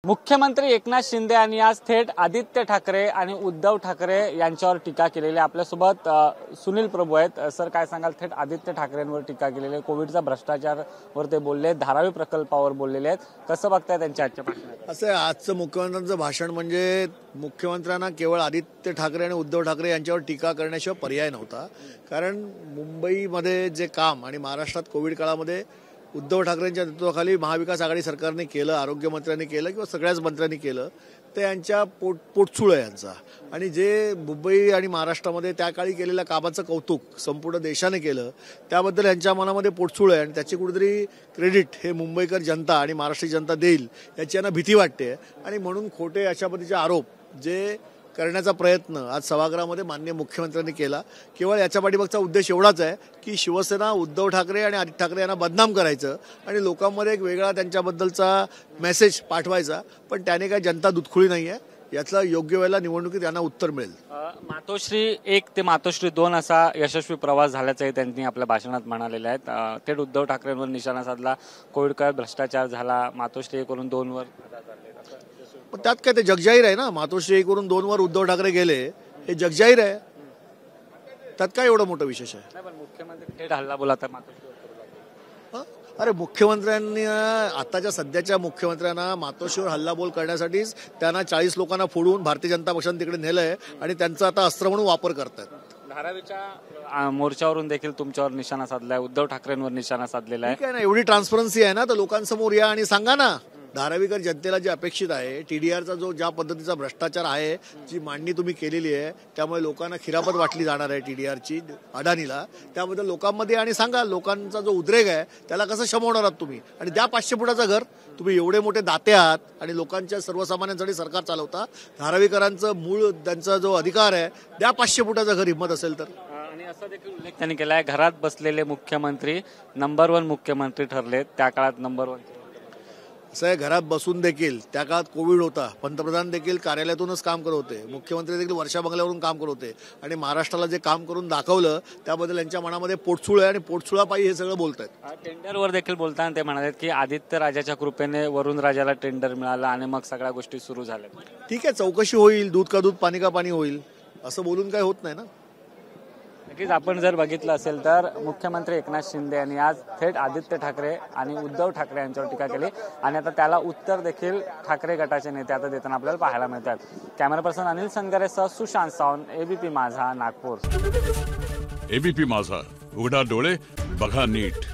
मुख्यमंत्री एकनाथ शिंदे यांनी आज थेट आदित्य ठाकरे आणि उद्धव ठाकरे यांच्यावर टीका केलेली आहे। आपल्यासोबत सुनील प्रभू आहेत। सर, काय सांगाल? थेट आदित्य ठाकरेंवर टीका केलेली आहे, कोविडचा भ्रष्टाचारवर ते बोलले, धारावी प्रकल्पावर बोललेले आहेत। कसं बघताय त्यांच्या आजच्या भाषणात? असं आजचं मुख्यमंत्र्यांचं भाषण म्हणजे मुख्यमंत्र्यांना केवळ आदित्य ठाकरे आणि उद्धव ठाकरे यांच्यावर टीका करण्याशिवाय पर्याय नव्हता। कारण मुंबईमध्ये जे काम आणि महाराष्ट्रात कोविड काळामध्ये उद्धव ठाकरेंच्या नेतृत्वाखाली महाविकास आघाडी सरकारने केलं, आरोग्यमंत्र्यांनी केलं किंवा सगळ्याच मंत्र्यांनी केलं, ते यांच्या पोटचूळ आहे यांचा। आणि जे मुंबई आणि महाराष्ट्रामध्ये त्या काळी केलेल्या कामाचं कौतुक संपूर्ण देशाने केलं, त्याबद्दल यांच्या मनामध्ये पोटचूळ आहे आणि त्याची कुठेतरी क्रेडिट हे मुंबईकर जनता आणि महाराष्ट्रीय जनता देईल याची यांना भीती वाटते। आणि म्हणून खोटे अशा पद्धतीचे आरोप जे करण्याचा प्रयत्न आज सभागृहामध्ये माननीय मुख्यमंत्र्यांनी केला। केवळ याच्या पाठीमागचा उद्देश एवढाच आहे की शिवसेना, उद्धव ठाकरे आणि आदित्य ठाकरे यांना बदनाम करायचं आणि लोकांमध्ये एक वेगळा त्यांच्याबद्दलचा मेसेज पाठवायचा। पण त्याने काय जनता दुधखुळी नाही आहे, यातला योग्य वेळेला निवडणुकीत यांना उत्तर मिळेल। मातोश्री 1 ते मातोश्री 2 असा यशस्वी प्रवास झाल्याचंही त्यांनी आपल्या भाषणात म्हणालेलं आहे। थेट उद्धव ठाकरेंवर निशाणा साधला, कोविड काळात भ्रष्टाचार झाला, मातोश्री 1 वरून 2 वर। पण त्यात काय, ते जगजाहीर आहे ना। मातोश्री 1 वरून 2 वर उद्धव ठाकरे गेले, हे जगजाहीर आहे, त्यात काय एवढं मोठं विशेष आहे? मुख्यमंत्री थेट हल्ला बोलतात मातोश्रीवर। अरे, मुख्यमंत्र्यांनी आताच्या सध्याच्या मुख्यमंत्र्यांना मातोश्रीवर हल्लाबोल करण्यासाठीच त्यांना 40 लोकांना फोडून भारतीय जनता पक्षाने तिकडे नेलंय आणि त्यांचा आता अस्त्र म्हणून वापर करतात। धारावीच्या मोर्चावरून देखील तुमच्यावर निशाणा साधलाय, उद्धव ठाकरेंवर निशाणा साधलेला आहे। ठीक आहे ना, एवढी ट्रान्सपरन्सी आहे ना, तर लोकांसमोर या आणि सांगा ना। धारावीकर जनतेला जे अपेक्षित आहे, TDRचा जो ज्या पद्धतीचा भ्रष्टाचार आहे, जी मांडणी तुम्ही केलेली आहे, त्यामुळे लोकांना खिरापत वाटली जाणार आहे TDRची अडाणीला, त्याबद्दल लोकांमध्ये आणि सांगा। लोकांचा जो उद्रेक आहे त्याला कसं शमवणार आहात तुम्ही? आणि द्या 500 फुटाचं घर। तुम्ही एवढे मोठे दाते आहात आणि लोकांच्या सर्वसामान्यांसाठी सरकार चालवता। धारावीकरांचं मूळ त्यांचा जो अधिकार आहे, द्या 500 फुटाचं घर, हिंमत असेल तर। आणि असा देखील उल्लेख त्यांनी केलाय, घरात बसलेले मुख्यमंत्री नंबर 1 मुख्यमंत्री ठरलेत, त्या काळात नंबर 1। असं आहे, घरात बसून देखील त्या काळात कोविड होता, पंतप्रधान देखील कार्यालयातूनच काम करत होते, मुख्यमंत्री देखील वर्षा बंगल्यावरून काम करत होते आणि महाराष्ट्राला जे काम करून दाखवलं त्याबद्दल यांच्या मनामध्ये पोटचूळ आहे आणि पोटचुळापायी हे सगळं बोलतायत। टेंडरवर देखील बोलताना ते म्हणाले की आदित्य राजाच्या कृपेने वरुण राजाला टेंडर मिळालं आणि मग सगळ्या गोष्टी सुरू झाल्या। ठीक आहे, चौकशी होईल, दूध का दूध पाणी का पाणी होईल, असं बोलून काय होत नाही ना। नक्कीच आपण जर बघितलं असेल तर मुख्यमंत्री एकनाथ शिंदे यांनी आज थेट आदित्य ठाकरे आणि उद्धव ठाकरे यांच्यावर टीका केली आणि आता त्याला उत्तर देखील ठाकरे गटाचे नेते आता देताना आपल्याला पाहायला मिळतात। कॅमेरा पर्सन अनिल संगरेसह सुशांत सावंत, ABP माझा, नागपूर। ABP माझा, उघडा डोळे बघा नीट।